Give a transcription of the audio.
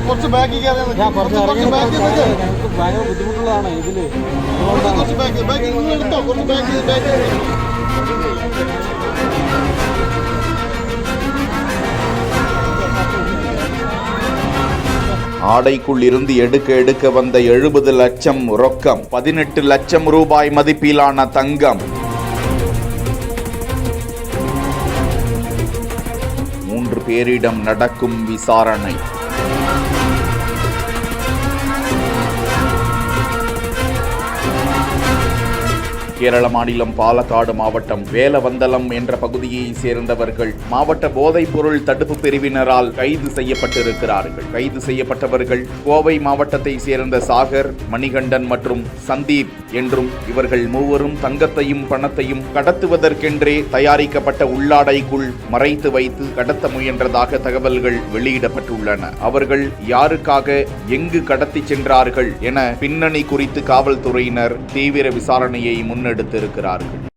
കുറച്ച് ബാക്കി ഭയങ്കര ബുദ്ധിമുട്ടുള്ളതാണ് ഇതില്. എടുത്തോ കുറച്ച് ബാക്കി. ஆடைக்குள் இருந்து எடுக்க வந்த 70 லட்சம் ரொக்கம், 18 லட்சம் ரூபாய் மதிப்பிலான தங்கம், 3 பேரிடம் நடக்கும் விசாரணை. கேரள மாநிலம் பாலக்காடு மாவட்டம் வேலவந்தலம் என்ற பகுதியை சேர்ந்தவர்கள் மாவட்ட போதைப் பொருள் தடுப்பு பிரிவினரால் கைது செய்யப்பட்டிருக்கிறார்கள். கைது செய்யப்பட்டவர்கள் கோவை மாவட்டத்தை சேர்ந்த சாகர், மணிகண்டன் மற்றும் சந்தீப் என்றும் இவர்கள் மூவரும் தங்கத்தையும் பணத்தையும் கடத்துவதற்கென்றே தயாரிக்கப்பட்ட உள்ளாடைக்குள் மறைத்து வைத்து கடத்த முயன்றதாக தகவல்கள் வெளியிடப்பட்டுள்ளன. அவர்கள் யாருக்காக எங்கு கடத்தி சென்றார்கள் என பின்னணி குறித்து காவல்துறையினர் தீவிர விசாரணையை முன்னெடுத்திருக்கிறார்கள்.